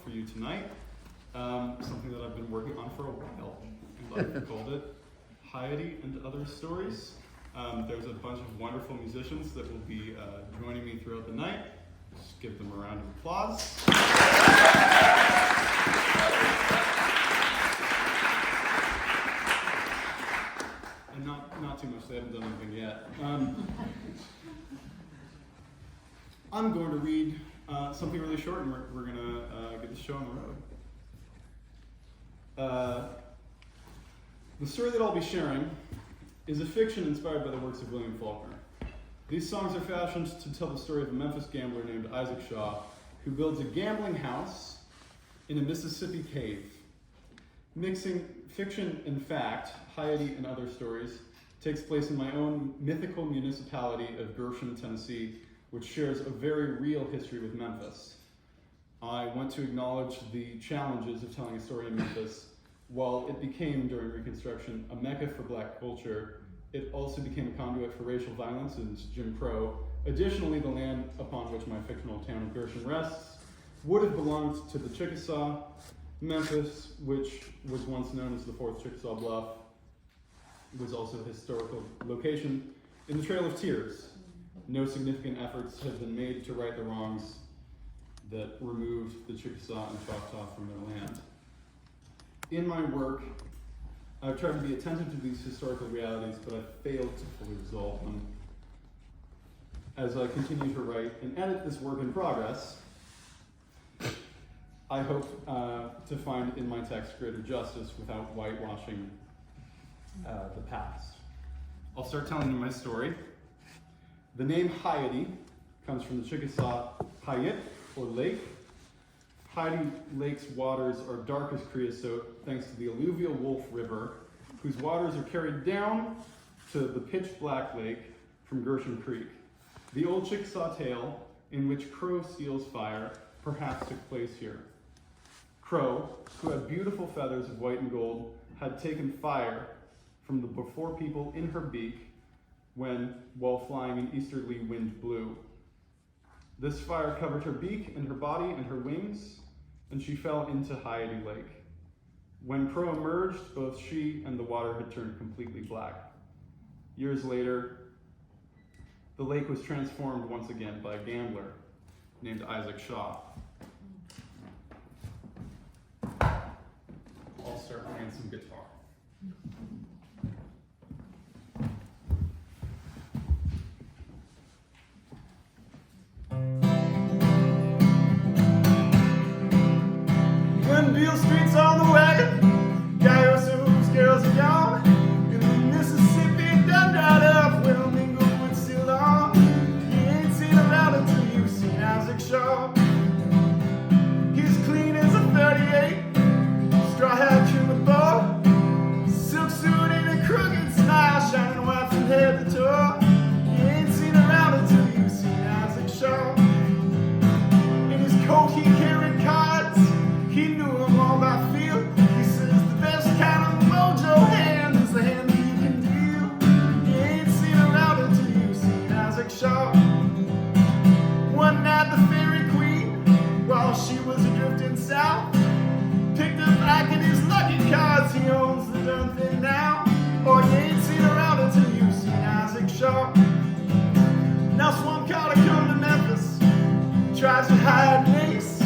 for you tonight. Something that I've been working on for a while, and I've called it Haiodee and Other Stories. There's a bunch of wonderful musicians that will be joining me throughout the night. Just give them a round of applause. And not too much, they haven't done anything yet. I'm going to read something really short, and we're going to get the show on the road. The story that I'll be sharing is a fiction inspired by the works of William Faulkner. These songs are fashioned to tell the story of a Memphis gambler named Isaac Shaw, who builds a gambling house in a Mississippi cave. Mixing fiction and fact, Haiodee and Other Stories takes place in my own mythical municipality of Gershon, Tennessee, which shares a very real history with Memphis. I want to acknowledge the challenges of telling a story in Memphis. While it became, during Reconstruction, a mecca for black culture, it also became a conduit for racial violence and Jim Crow. Additionally, the land upon which my fictional town of Gershon rests would have belonged to the Chickasaw. Memphis, which was once known as the Fourth Chickasaw Bluff, was also a historical location in the Trail of Tears. No significant efforts have been made to right the wrongs that removed the Chickasaw and Choctaw from their land. In my work, I've tried to be attentive to these historical realities, but I've failed to fully resolve them. As I continue to write and edit this work in progress, I hope to find in my text greater justice without whitewashing the past. I'll start telling you my story. The name Haiodee comes from the Chickasaw Hayit, or lake. Haiodee Lake's waters are dark as creosote thanks to the alluvial Wolf River, whose waters are carried down to the pitch black lake from Gershon Creek. The old Chickasaw tale in which Crow steals fire perhaps took place here. Crow, who had beautiful feathers of white and gold, had taken fire from the before people in her beak while flying an easterly wind blew. This fire covered her beak and her body and her wings, and she fell into Haiodee Lake. When Crow emerged, both she and the water had turned completely black. Years later, the lake was transformed once again by a gambler named Isaac Shaw. I'll start playing some guitar. When Beale Street's on the wagon, Gaioso's girls are gone, and the Mississippi done dried up, well, Minglewood's still on. You ain't seen around until you've seen Isaac Shaw. He's clean as a 38, straw hat trimmed with bow, silk suit and a crooked smile, shining white from head to toe. You ain't seen around until you've seen Isaac Shaw. In his coat he carried cards, he knew them all by feel. He says the best kind of mojo hand is the hand that you can deal. You ain't seen around until you've seen Isaac Shaw. One night the fairy queen, while she was drifting south, picked up back in his lucky cards. He owns the darn thing now. Oh, you ain't seen around until you've seen Isaac Shaw. Now Swamp Carter come to Memphis, tries to hide Mace.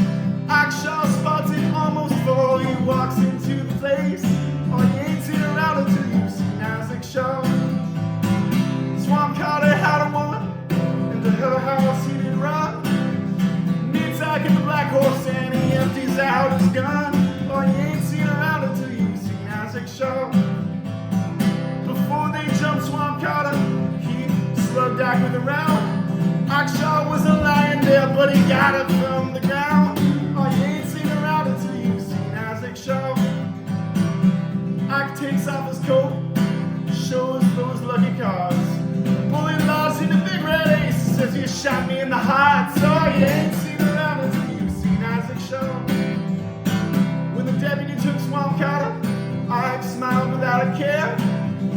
Isaac Shaw spots it almost full. He walks into the place. Oh, you ain't seen around until you've seen Isaac Shaw. Swamp Carter had a woman, and to her house he did run. Meets Ike in the black horse, and he empties out his gun. Oh, you ain't seen around until you've seen Isaac Shaw. Before they jumped Swamp Carter, he slugged Ike with a round. Isaac Shaw was a lion there, but he got it from the ground. Oh, you ain't seen around until you've seen Isaac Shaw. Ike takes off his coat, shows those lucky cards. Bullet lodged in the big red ace, says you shot me in the heart. So you ain't seen around until you've seen Isaac Shaw. When the deputy took Swamp Carter, Ike smiled without a care.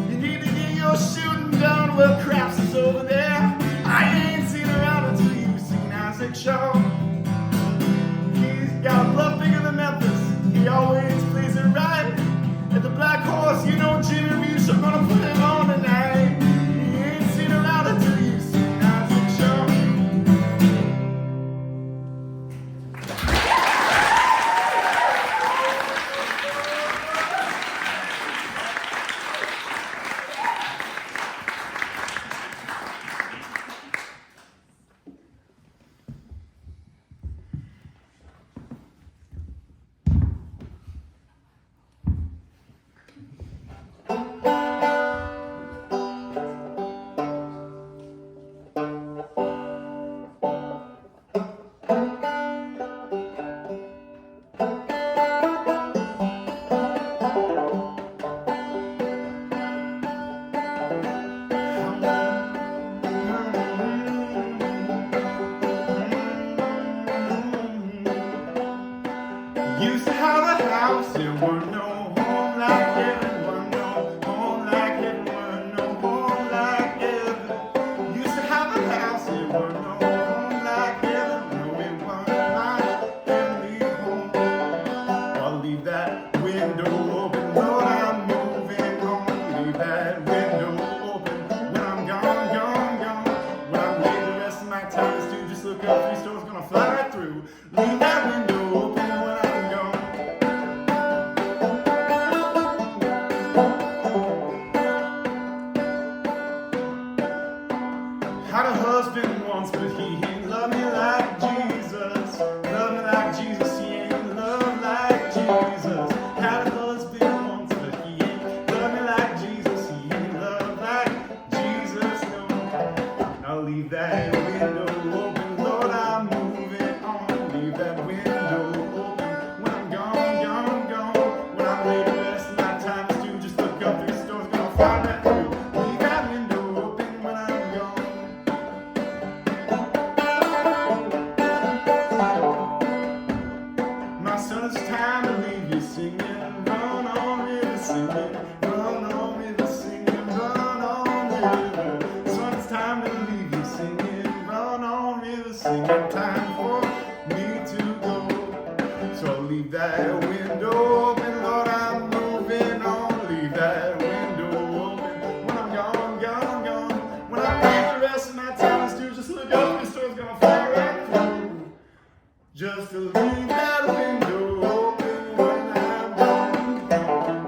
You need to get your shooting done, well, craps is over there. I ain't seen around until you've seen Isaac Shaw. He's got a bluff he always plays it right. At the Black Horse, you know Jimmy Reeves, I'm gonna put him on tonight. You ain't seen around until you see Isaac Shaw. Used to have a house, there were no home like heaven, were no home like heaven, were no home like heaven. Used to have a house, there were no home like heaven, no, it weren't my heavenly home. I'll leave that window open, Lord, I'm moving on. Leave that window open when I'm gone, gone, gone. When I'm laid the rest of my time is to just look up, 3 stores gonna fly right through. Leave that window open. Had a husband once, but he ain't love me like Jesus. Love me like Jesus, he ain't love like Jesus. Had a husband once, but he ain't love me like Jesus. He ain't love like Jesus, no. Now leave that window open, Lord, I'm moving on. Leave that window open when I'm gone, gone, gone. When I'm laid the rest of my time is due, just look up 3 stores, gonna find that through. Leave that window open when I'm gone. My son, it's time to leave you singing. Run on, river, singing. Run on, river, singing. Run on, river. Son, it's time to leave you singing. Run on, river, singing. Time for me to go. So I'll leave that window open, Lord, I'm moving on. Leave that window open when I'm gone, gone, gone. When I leave the rest of my time is due, just look up, the store's gonna fly right through. Just to leave that window open when I'm gone, gone.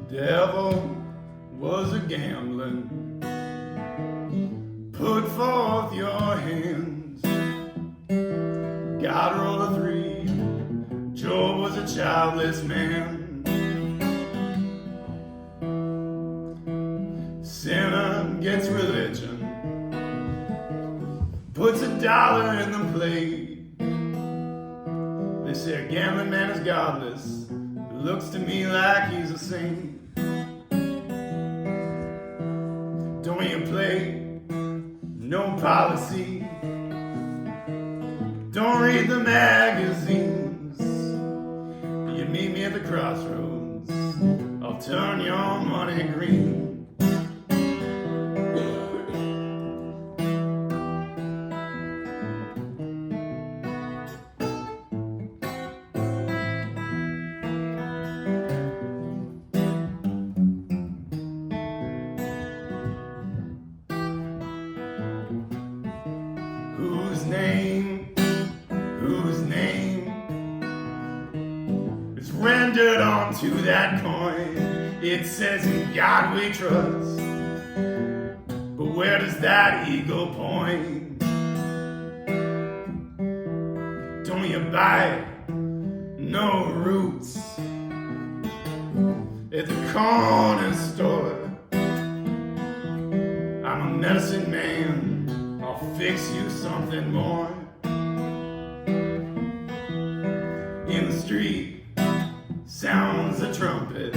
Devil was a gambling. Put forth your hands. God rolled a 3. Job was a childless man. Sinner gets religion. Puts $1 in the plate. They say a gambling man is godless. Looks to me like he's a saint. Don't you play no policy. Don't read the magazines. You meet me at the crossroads, I'll turn your money green. Whose name is rendered onto that coin? It says in God we trust, but where does that eagle point? Don't you buy it? no roots. At the corner store, I'm a medicine man, I'll fix you something more. In the street sounds a trumpet,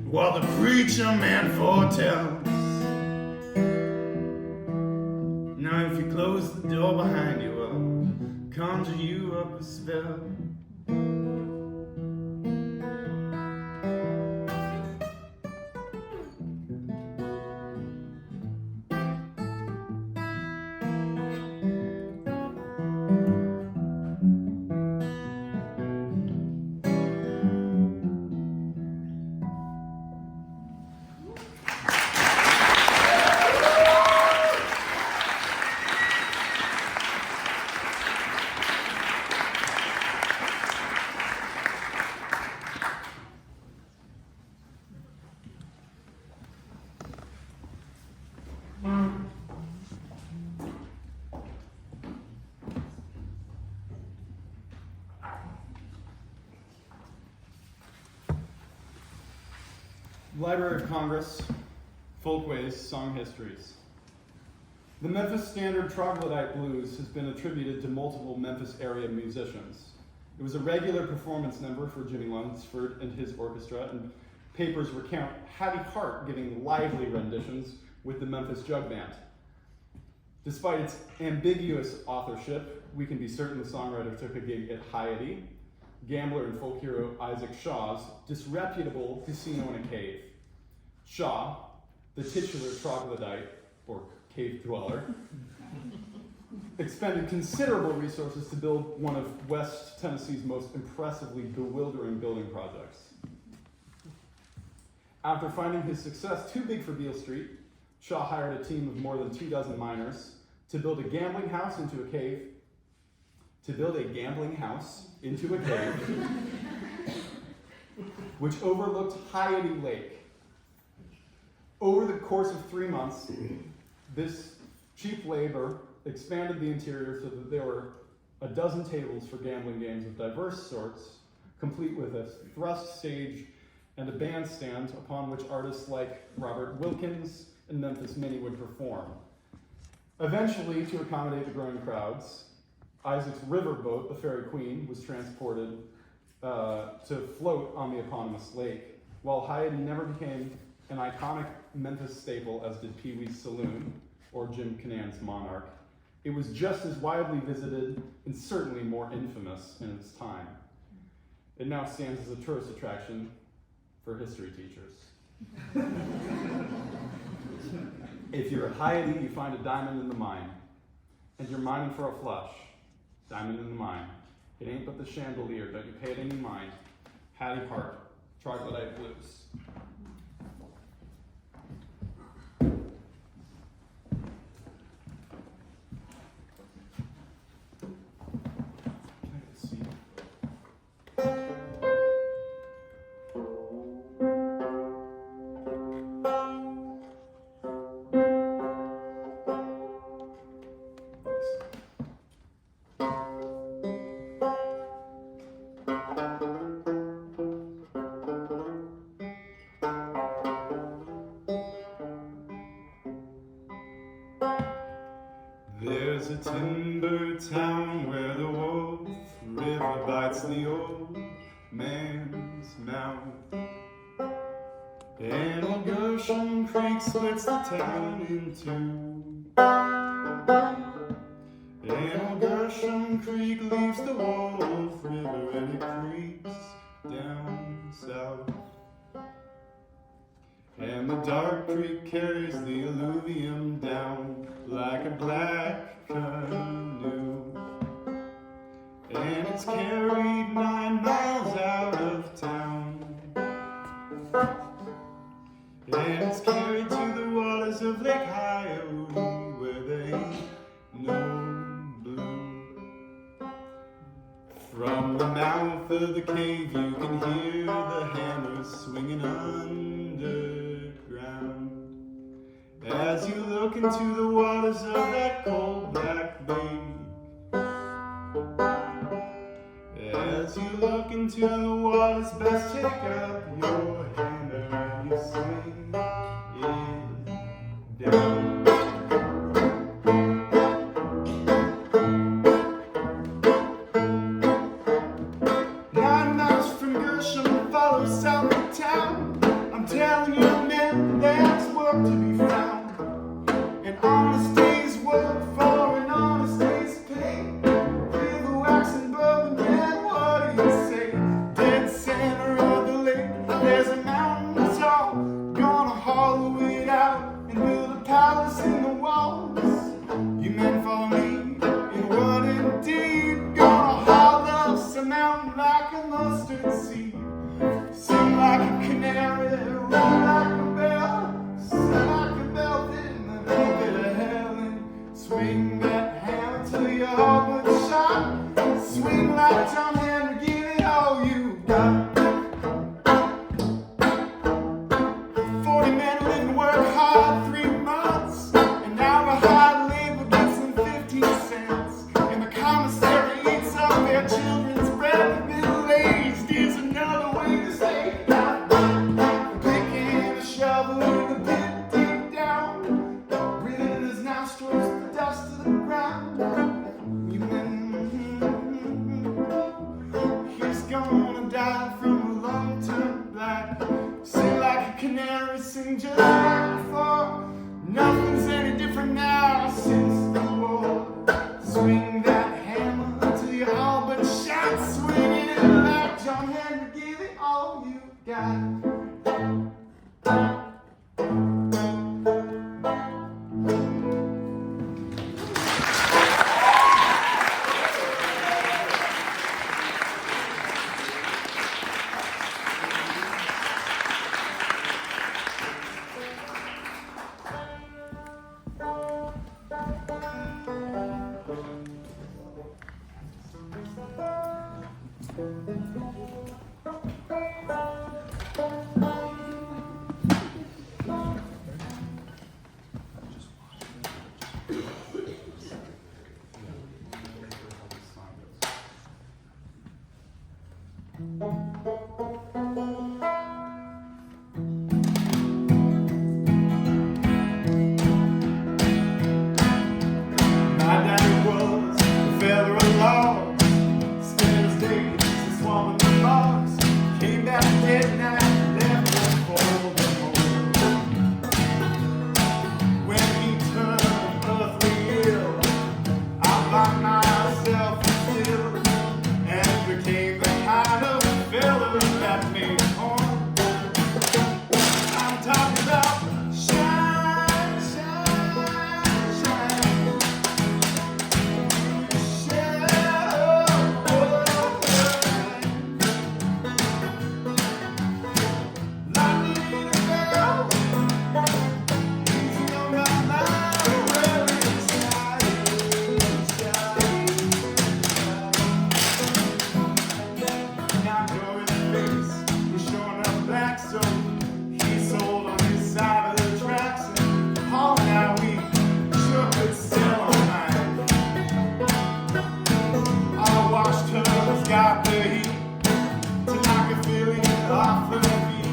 while the preacher man foretells. Now if you close the door behind you, I'll conjure you up a spell. Library of Congress, Folkways, Song Histories. The Memphis Standard Troglodyte Blues has been attributed to multiple Memphis area musicians. It was a regular performance number for Jimmy Lunsford and his orchestra, and papers recount Hattie Hart giving lively renditions with the Memphis Jug Band. Despite its ambiguous authorship, we can be certain the songwriter took a gig at Haiodee, gambler and folk hero Isaac Shaw's disreputable casino in a cave. Shaw, the titular troglodyte, or cave dweller, expended considerable resources to build one of West Tennessee's most impressively bewildering building projects. After finding his success too big for Beale Street, Shaw hired a team of more than 24 miners to build a gambling house into a cave, which overlooked Haiodee Lake. Over the course of 3 months, this cheap labor expanded the interior so that there were a dozen tables for gambling games of diverse sorts, complete with a thrust stage and a bandstand upon which artists like Robert Wilkins and Memphis Minnie would perform. Eventually, to accommodate the growing crowds, Isaac's riverboat, the Fairy Queen, was transported to float on the eponymous lake, while Haiodee never became an iconic Memphis staple as did Pee Wee's Saloon or Jim Canan's Monarch. It was just as widely visited and certainly more infamous in its time. It now stands as a tourist attraction for history teachers. If you're at Haiodee, you find a diamond in the mine, and you're mining for a flush. Diamond in the mine. It ain't but the chandelier, don't you pay it any mind. Hattie Hart, Troglodyte Blues. There's a timber town where the Wolf River bites the old man's mouth, and old Gershom Creek splits the town in two, and old Gershom Creek leaves the Wolf River and it creeps down south, and the dark creek carries the alluvium down like a black canoe, and it's carried 9 miles out of town, and it's carried to the waters of Lake Haiodee where they ain't no blue. From the mouth of the cave you can hear the hammers swinging underground as you look into the waters of that cold black bay, as best take up your hammer and you swing it down. 9 miles from Gershom, follow south of town. I'm telling you, man, there's work to be found. An honest day's work for an honest day's pay. River wax and bourbon, man, what do you say? Dead center of the lake, there's a mountain tall. Gonna hollow it out and build a palace in the walls. You men follow me in what indeed. Gonna haul up some mountain like a mustard seed. Sing like a canary, roll like a bell, sing like a bell in the pit of hell, and swing that hammer till you're all but shot. Swing like John Henry, give it all you got. 40 men live and work hard 3 months, and now a hard labor gets them 15 cents. And the commissary eats up their children's bread. Middle-aged is another way to say that. Picking a shovel in the pit deep down, breathing in his nostrils the dust of the ground. You men, he's gonna die from a long-term black. Sing like a canary, sing just like before. Nothing's any different now since the war. Swing that hammer till you're all but shot. Swing it like John Henry, give it all you got. My daddy was a federal law, spent his days in swamping the logs. Came back at night, left one for the home. When he turned earthly ill, I locked myself still and became the kind of fella that made home. I'm talking about shine, shine, shine. So he sold on his side of the tracks and hauling out wheat, sure could sell online. I watched her, got the heat to knock a feeling off her feet.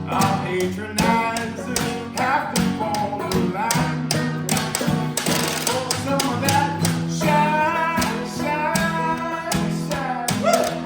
I'll patronize her, have to phone the line. Oh, some of that shine, shine, shine. Woo!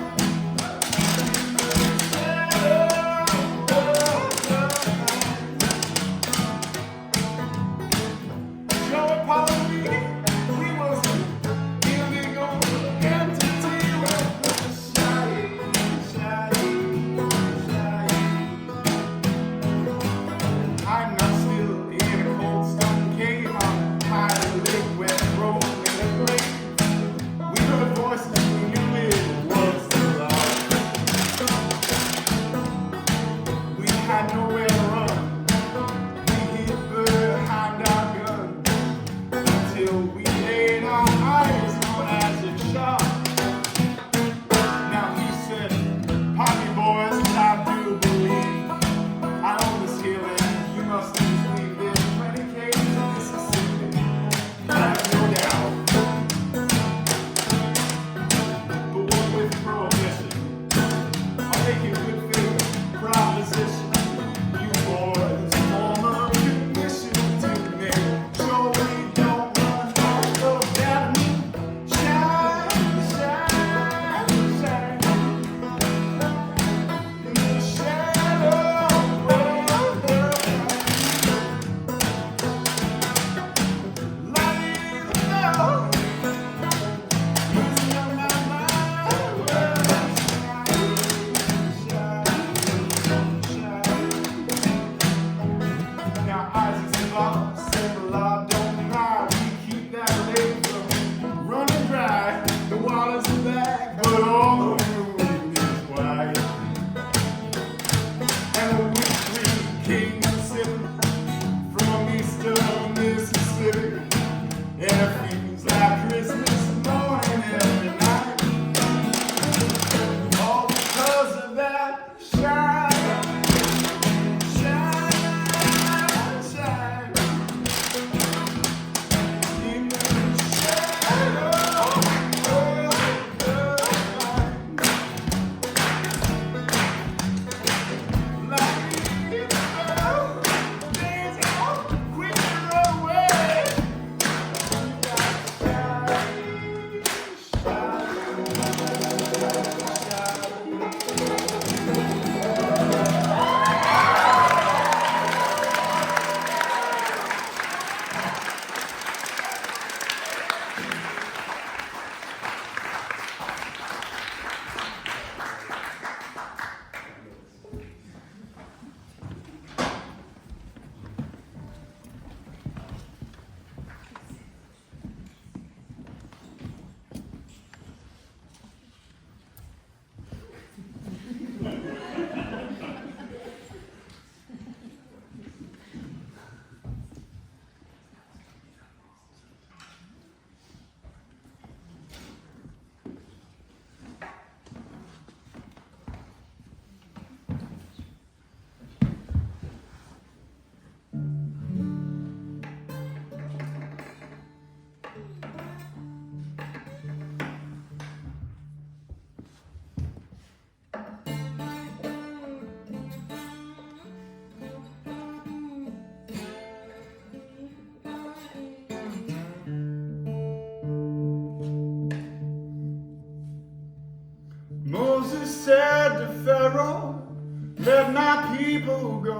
my people go.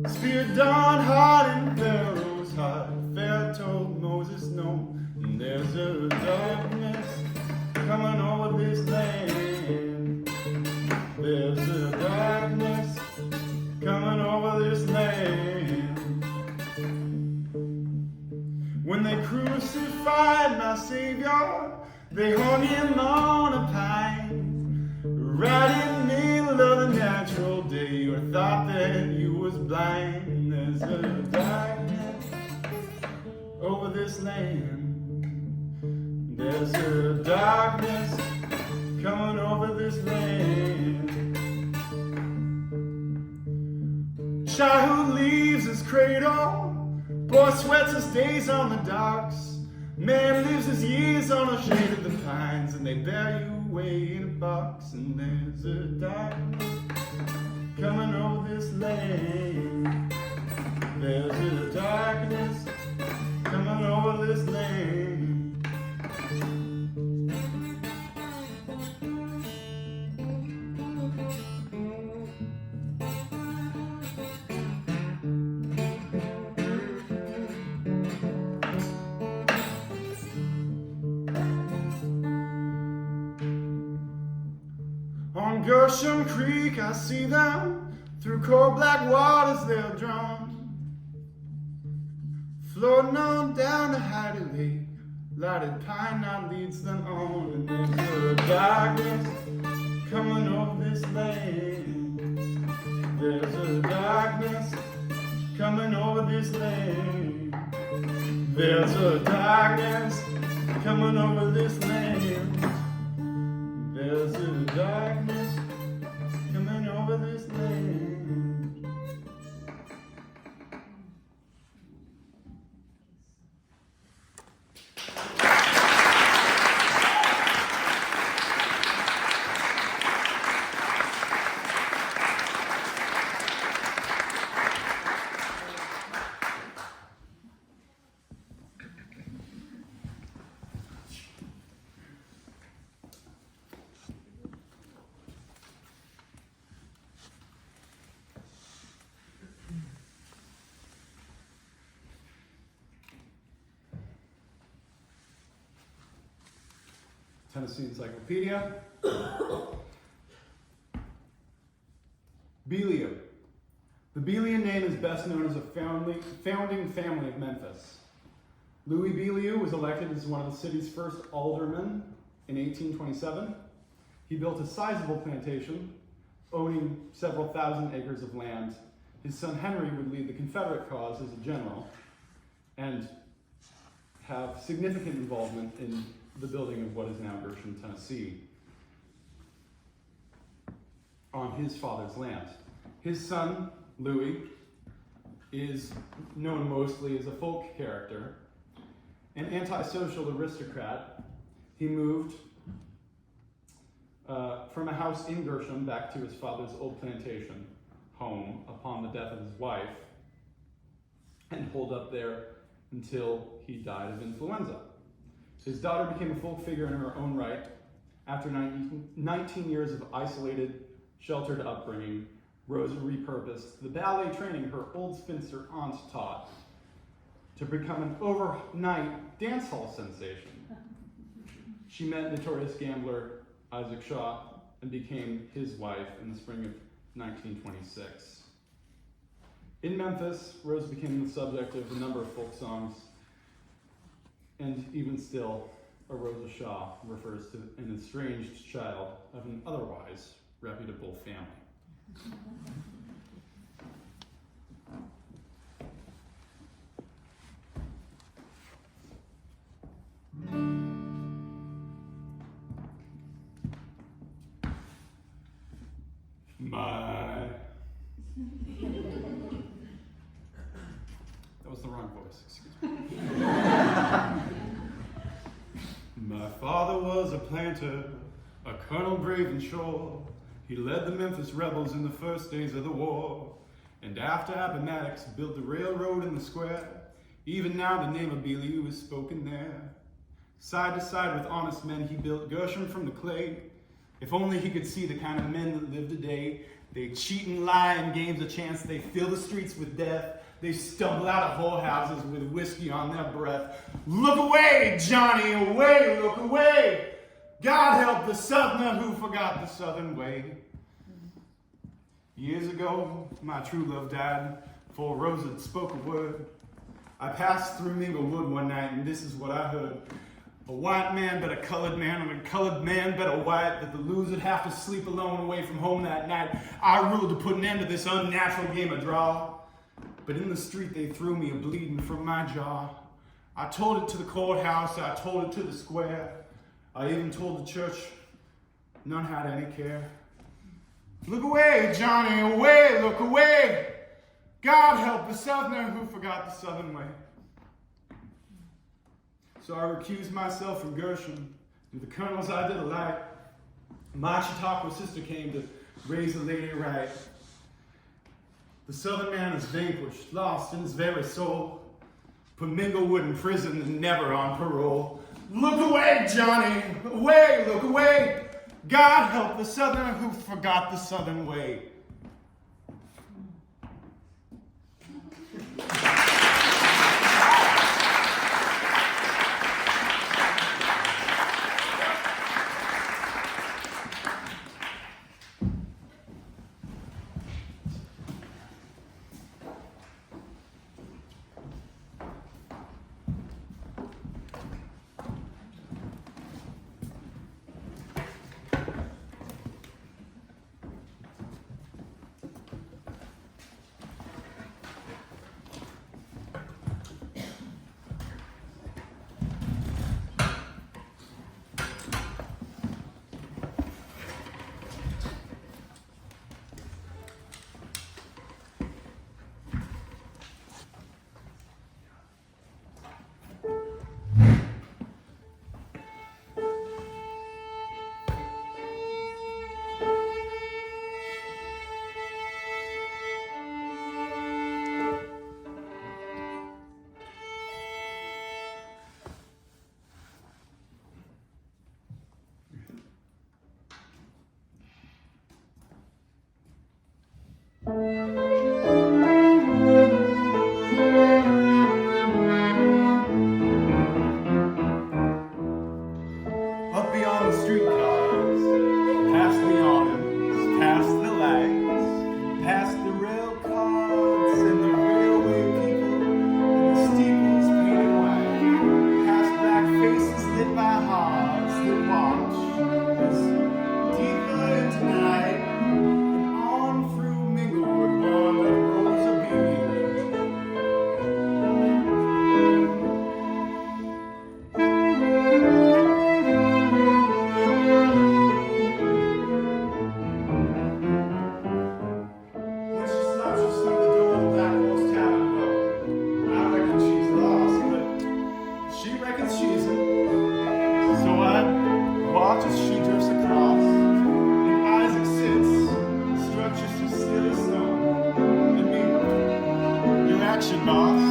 Spirit dawned hard in Pharaoh's heart. Pharaoh told Moses no. And there's a darkness coming over this land. There's a darkness coming over this land. When they crucified my Savior, they hung him on a pine, right in the middle of the natural day, or thought that you was blind. There's a darkness over this land. There's a darkness coming over this land. Child who leaves his cradle, boy sweats his days on the docks. Man lives his years on the shade of the pines, and they bear you away in a box. And there's a darkness coming over this land. There's a darkness coming over this land. On Gershom Creek I see them, through cold black waters they're drawn, floating on down to Haiodee Lake, lighted pine knot leads them on. And there's a darkness coming over this land. There's a darkness coming over this land. There's a darkness coming over this land. There's a darkness coming over this land. Tennessee Encyclopedia. Belia. The Belia name is best known as a founding family of Memphis. Louis Belia was elected as one of the city's first aldermen in 1827. He built a sizable plantation, owning several thousand acres of land. His son Henry would lead the Confederate cause as a general and have significant involvement in the building of what is now Gershom, Tennessee, on his father's land. His son, Louis, is known mostly as a folk character, an antisocial aristocrat. He moved from a house in Gershom back to his father's old plantation home upon the death of his wife, and holed up there until he died of influenza. His daughter became a folk figure in her own right. After 19 years of isolated, sheltered upbringing, Rosa repurposed the ballet training her old spinster aunt taught to become an overnight dance hall sensation. She met notorious gambler Isaac Shaw and became his wife in the spring of 1926. In Memphis, Rose became the subject of a number of folk songs, and even still, a Rosa Shaw refers to an estranged child of an otherwise reputable family. That was the wrong voice, excuse me. My father was a planter, a colonel brave and sure. He led the Memphis rebels in the first days of the war. And after Appomattox built the railroad in the square, even now the name of Belia is spoken there. Side to side with honest men, he built Gershom from the clay. If only he could see the kind of men that live today, They cheat and lie in games of chance. They fill the streets with death. They stumble out of whorehouses with whiskey on their breath. Look away, Johnny, away, look away. God help the southerner who forgot the southern way. Years ago, my true love died before Rosa had spoke a word. I passed through Minglewood one night, and this is what I heard. A white man bet a colored man, and a colored man bet a white, that the loser'd have to sleep alone away from home that night. I ruled to put an end to this unnatural game of draw. But in the street they threw me a bleeding from my jaw. I told it to the courthouse, I told it to the square. I even told the church, none had any care. Look away, Johnny, away, look away. God help the southerner who forgot the southern way. So I recused myself from Gershom. Through the kernels I did alight. My Chautauqua sister came to raise the lady right. The southern man is vanquished, lost in his very soul. Put Minglewood in prison and never on parole. Look away, Johnny, away, look away. God help the southerner who forgot the southern way. Up beyond the streetcars, past the awnings, past the lights, past the rail cars and the railway people, and the steeples painted white, past black faces lit by hearts that watch as deeper into night, and on through Minglewood wandered Rosa beaming. As she drifts across, and Isaac sits, structures as still as stone. And me, your action boss,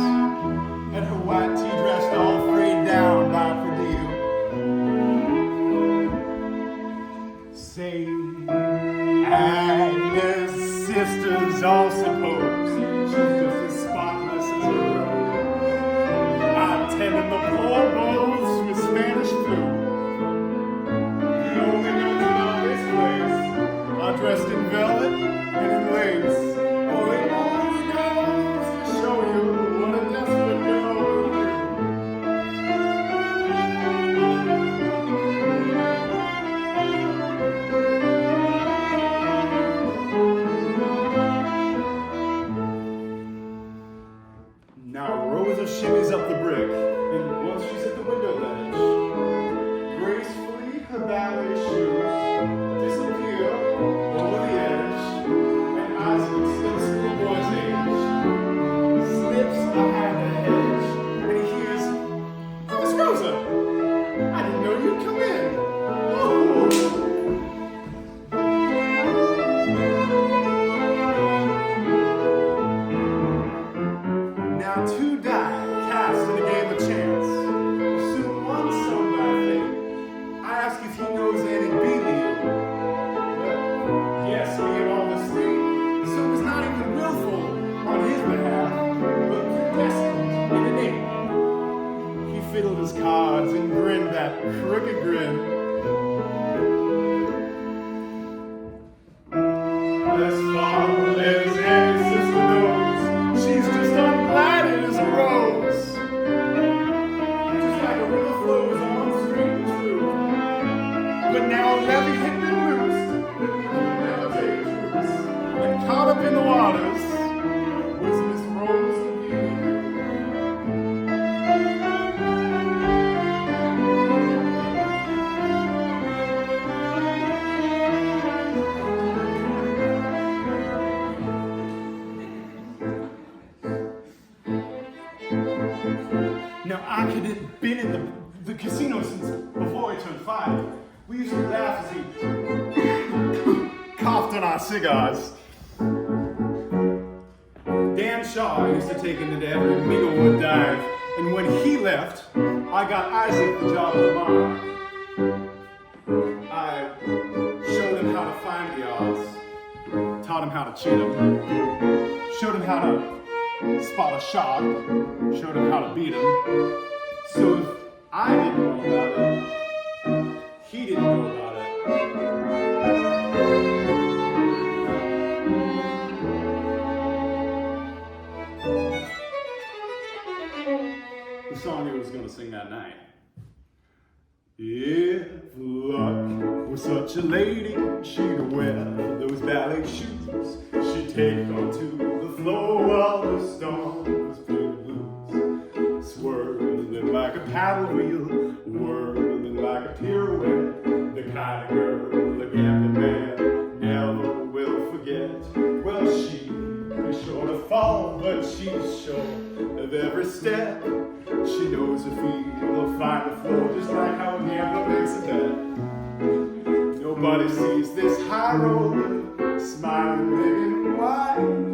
and her white tea dressed all frayed down by Perdue. Say, Agnes' sisters all suppose she's just as spotless as a rose. I'm tending the poor bones with Spanish flu. Dressed in velvet and in lace. Oh, it only goes to show you what a desperate girl will do. Now Rosa shimmies up the brick, and once she's at the window ledge, gracefully her ballet shoes disappear over the edge, and Isaac, still schoolboy's age, slips behind the hedge, and he hears, "Miss Rosa, I didn't know you'd come in." Oh. Now two die, cast in a game of chance. Soon one sung by fate. I ask if he knows any Beeley. Yes, me and all the street. with that crooked grin. As far as any sister knows, she's just unplanted as a rose. Just like a river flows on stream and true. But now a levee had been loosed, now take its roots. And caught up in the waters was Miss Rose of Beauty. Now, I could have been in the casino since before I turned 5. We used to laugh as he coughed on our cigars. Dan Shaw used to take him to every Minglewood dive, and when he left, I got Isaac the job at the bar. I showed him how to find the odds, taught him how to cheat him, showed him how to spot a shark, showed him how to beat him. So if I didn't know about it, he didn't know about it. The song he was going to sing that night. If luck was such a lady, she'd wear those ballet shoes. She'd take her to the floor while the storms play the blues. Swirling like a paddle wheel, whirling like a pirouette. The kind of girl the gambling man never will forget. Well, she is sure to fall, but she's sure of every step. She knows her feet will find the floor, just like how a gambler makes a bet. Nobody sees this high roller smiling big and wide.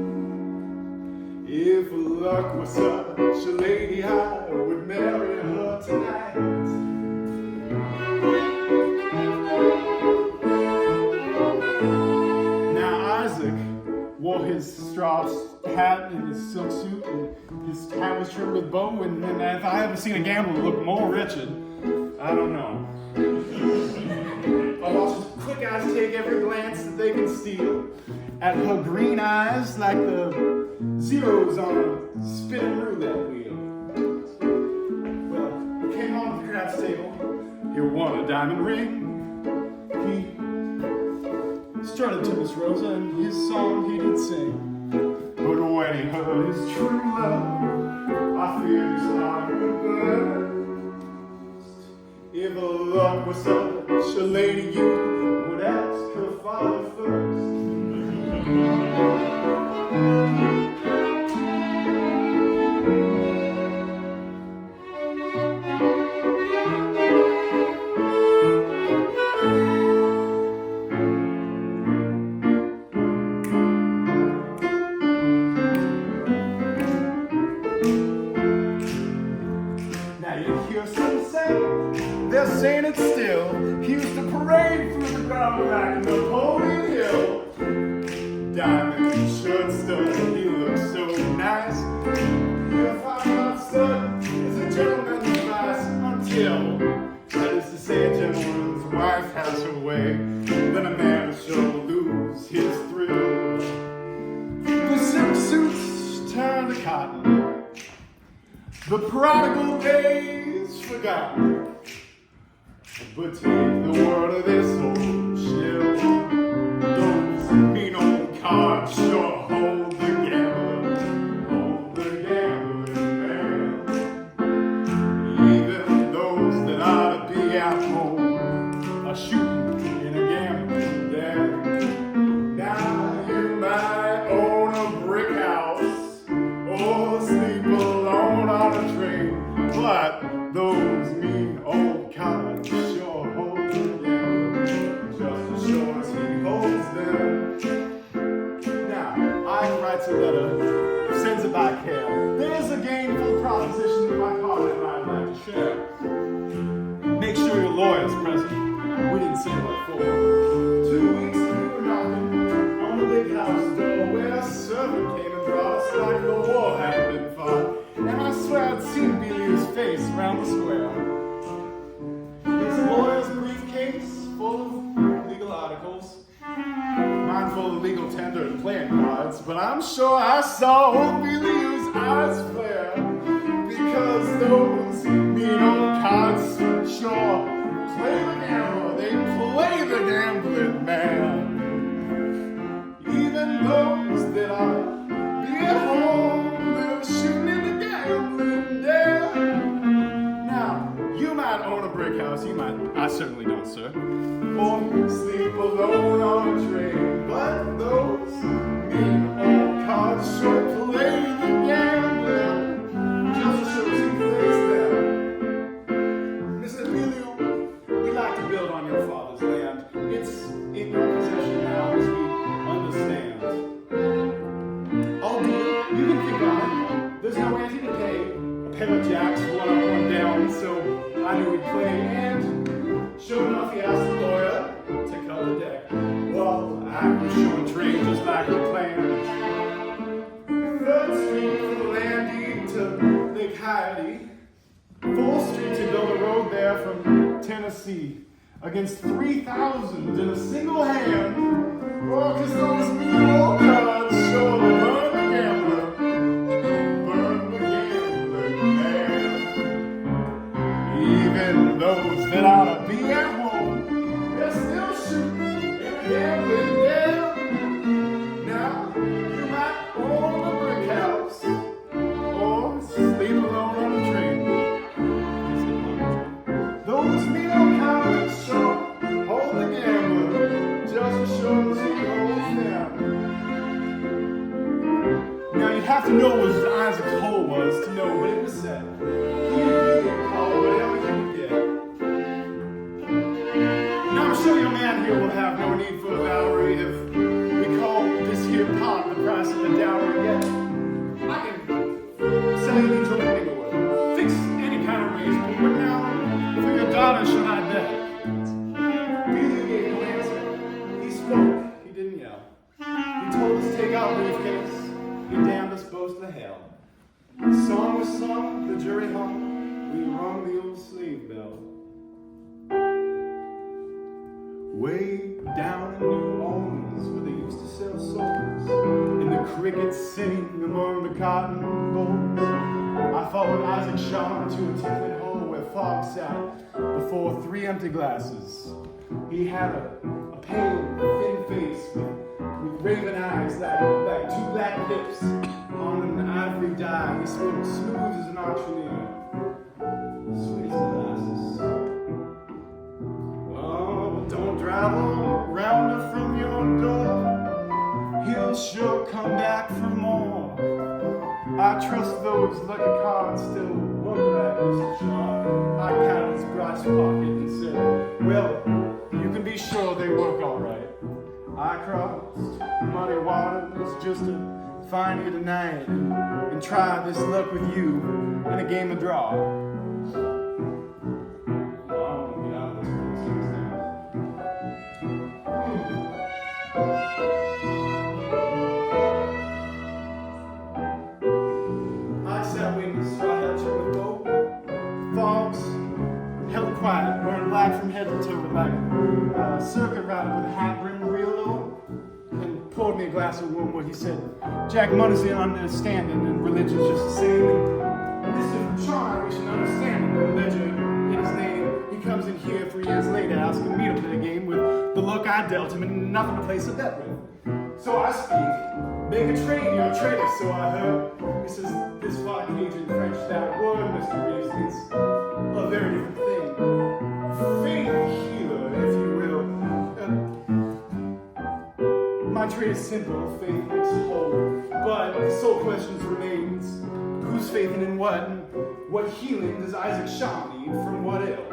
If luck was such a lady, I would marry her tonight. Now Isaac wore his straw hat and his silk suit, and his hat was trimmed with bow, and if I haven't seen a gambler look more wretched, I don't know. I watch his quick eyes take every glance that they can steal at her green eyes like the zeros on a spinning roulette wheel. Well, he came on to the craps table, he won a diamond ring. He strutted to Miss Rosa, and his song he did sing. But when he heard his true love, I feared his heart would burst. If luck was such a lady, you would ask her father first. They're saying it still. He used to parade through the crowd like Napoleon Hill. Diamond shirt stuff, he looks so nice. If I'm not stuck, it's a gentleman's advice until, that is to say, a gentleman's wife has her way. Then a man shall lose his thrill. The silk suits turn to cotton. The prodigal days forgotten. But take the word of this old shell. Those mean old cards sure hold the gambler man. Even those that ought to be at home are shooting in a gambling den. Now you might own a brick house or sleep alone on a train, but those mean old cards sure hold the gambler just as sure as he holds them. Now, Ike writes a letter, sends it back here. There's a gameful proposition in my heart that I'd like to share. Make sure your lawyer's present. We didn't say what for. 2 weeks ago, we were knocking on the big house door where a servant came and brought us like the war hadn't been fought. And I swear I'd seen Belial's face around the square. but I'm sure I saw Ophelia's eyes flare, because those mean old cards sure play the gamble, they play the gambling man. Even those that are be at home, they're shooting in the gambling den. Now, you might own a brick house, you might, I certainly don't, sir, or sleep alone on a train, but those mean old cards sure play the gambler, just shows he plays them. Mr. Emilio, we like to build on your father's land. It's in your possession now, as we understand. I'll do it. You can think on it. There's no ante to pay. A pair of jacks, one up, one down, so I knew he'd play. And sure enough, he asked the lawyer to cut the deck. Well, I was showing trade just like we planned. 3rd Street from the land deed to Lake Haiodee. 4th Street to build a road there from Tennessee. Against 3,000 in a single hand. Oh, 'cause those mean old cards sure burn the gambler. Burn the gambler, man. Even those that ought to be at home, they're still shooting in a gambling den. Now, you might own a brick house, or sleep alone on a train. Those mean old cards sure hold the gambler, just as sure as he holds them. Now, you'd have to know what Isaac's hole was to know what it was said. He call whatever you can get. Now, I'm sure your man here will have no need for a Valerie if we call this here pot the price of the dowry yet. I can sell you to Inglewood, fix any kind of arrangement, but now, for your daughter, should I bet? Billy gave no answer. He spoke, he didn't yell. He told us to take our briefcase. He damned us both to hell. The song was sung, the jury hung. We rung the old slave bell. Way down in New Orleans, where they used to sell souls, and the crickets sing among the cotton bolls, I followed Isaac Shaw to a tinkling hole where Fogg sat before 3 empty glasses. He had a pale, thin face with raven eyes like 2 black lips on an ivory dye. He spoke smooth as an auctioneer, sweet as molasses. Oh, but don't drive around her from your door. He'll sure come back for more. I trust those lucky cards still look like Mr. Shaw. I counted his brass pocket and said, well, you can be sure they work all right. I crossed muddy waters just to find you tonight and try this luck with you in a game of draw. I sat waiting to straw hatch on the boat. Fogs held quiet, wearing black from head to toe, like a circuit rider with a hat brimmed real low, and poured me a glass of warm. What he said, Jack Munner's in understanding, and religion's just the same. And Mr. Shaw, we should understand the religion in his name. He comes in here 3 years later, asking me to play a game with the look I dealt him and nothing to place a bet with. So I speak, make a trade, you're a trader, so I heard. He says, this far Cajun French, that word, Mr. Reeves, means a very different thing. Faith healer, if you will. My trade is simple, faith makes whole. But the sole question remains, who's faithing in what? And what healing does Isaac Shaw need from what ill?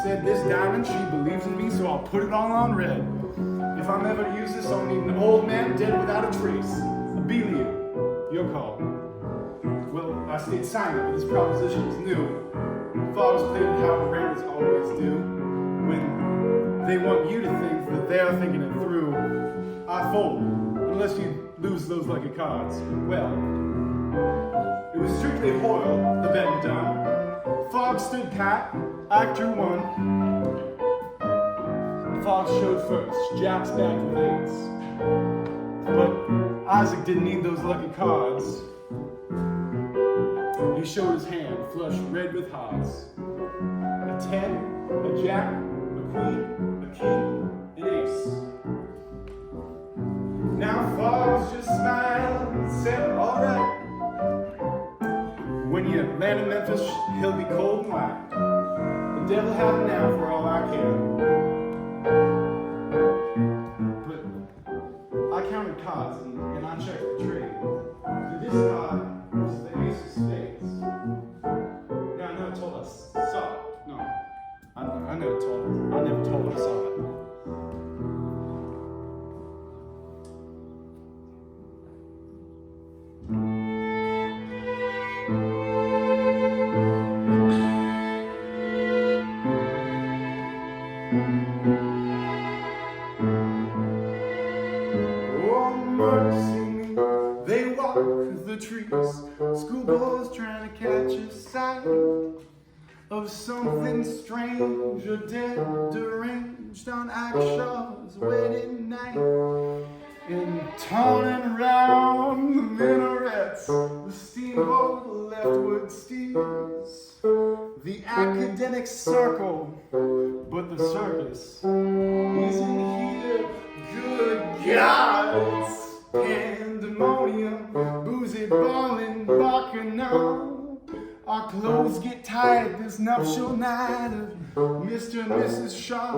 Said this diamond, she believes in me, so I'll put it all on red. If I'm ever to use this, I'll need an old man dead without a trace. A Belia, your call. Well, I stayed silent, but this proposition was new. Fogs played it how the Rams always do. When they want you to think that they're thinking it through, I fold, unless you lose those lucky cards. Well, it With strictly Hoyle, the bed done, Fogg stood pat, actor one. Fogg showed first, Jack's back with eights. But Isaac didn't need those lucky cards. He showed his hand, flushed red with hearts. A 10, a jack, a queen, a king, an ace. Now Fogg's just smiled and said, all right. When you land in Memphis, he'll be cold and white. The devil have him now for all I care. But I counted cards and I checked the trade. This card was the ace of spades. Yeah, I never told us saw it. No, I never told I saw it. Oh, mercy me, they walk the trees. Schoolboys trying to catch a sight of something strange, or dead, deranged on Akshaw's wedding night. And turning round the minarets, the steamboat leftward steers. The academic circle, but the circus isn't here. Good gods, pandemonium, boozy ballin', bacchanal. Our clothes get tight this nuptial night of Mr. and Mrs. Shaw.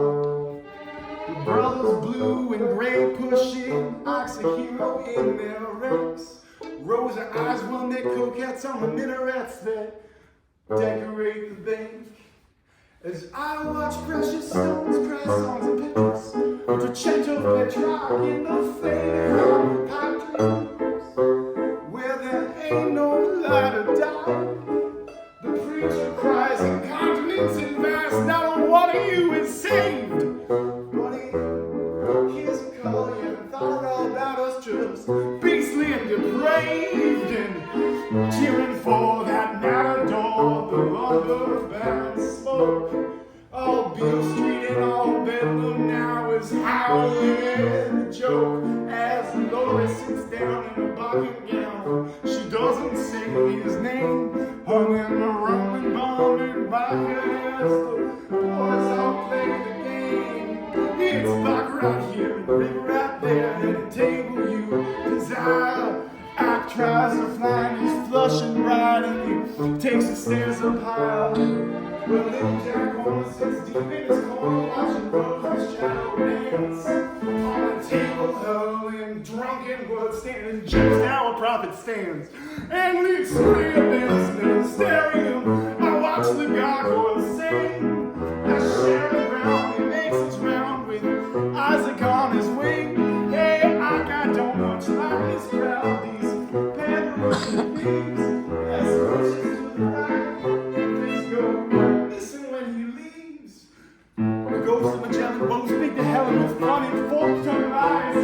The brothers blue and gray push in, ox a hero in their ranks. Rows of eyes run their coquettes on the minarets that decorate the bank. As I watch precious stones press songs and pictures to Cento Petrarch in the faded pipe dreams, where there ain't no light or die. The preacher cries incontinence and vast, not one of you is saved. Here's a call you thought all about us, just beastly and depraved, and cheering for that matador, the lumber baron smoke. All Beale Street and all Bedlam now is howling a joke as Lola sits down in a bucket gown. She doesn't say his name, hung in the Roman bombing bucket as the boys all play the game. It's back right here, big right there at a table you desire. Act tries to find his flushing right and he takes the stairs up high. Well, little Jack Horner sits deep in his corner watching Rose's shadow dance. On the table, hurling drunken wood standing, jumps now a prophet stands. And leads three of business, staring him. I watch the gargoyle sing. I share the ground, he makes his round with Isaac on his wing. Hey, I don't much like this crowd, these pandering thieves. As much as to the right, things go missing when he leaves. The ghost of Magellan won't speak to Helen with funny fork-tongued eyes.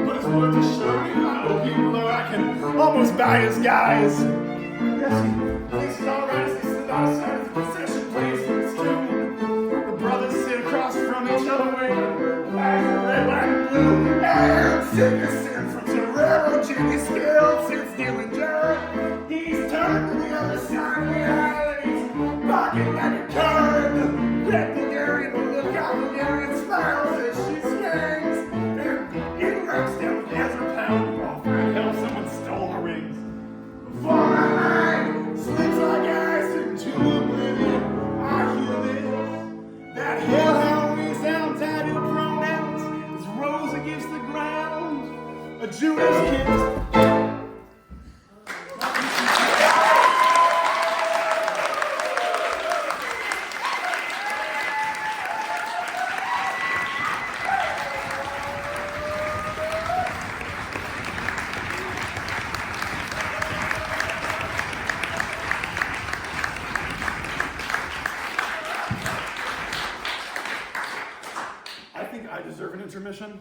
But his words are shiny, I know people are I can almost buy his guys. Yes, he thinks it's alright as he sits outside of the procession plays in his tune. The brothers sit across from each other wearing flags of red, white, and blue. And sickness sins from Torero, Jimmy Scale, sits dealing dirt. He's turned to the other side of the aisle and he's barking like a cur. The Hungarian will look out Hungarian smiles as she swings. And it rocks down with Ezra Pound. Oh, for hell, someone stole her rings. Before my mind slips like ice into oblivion, I hear this. That hellhound resound tied to pronouns as rose against the ground. A Judas kiss. I think I deserve an intermission.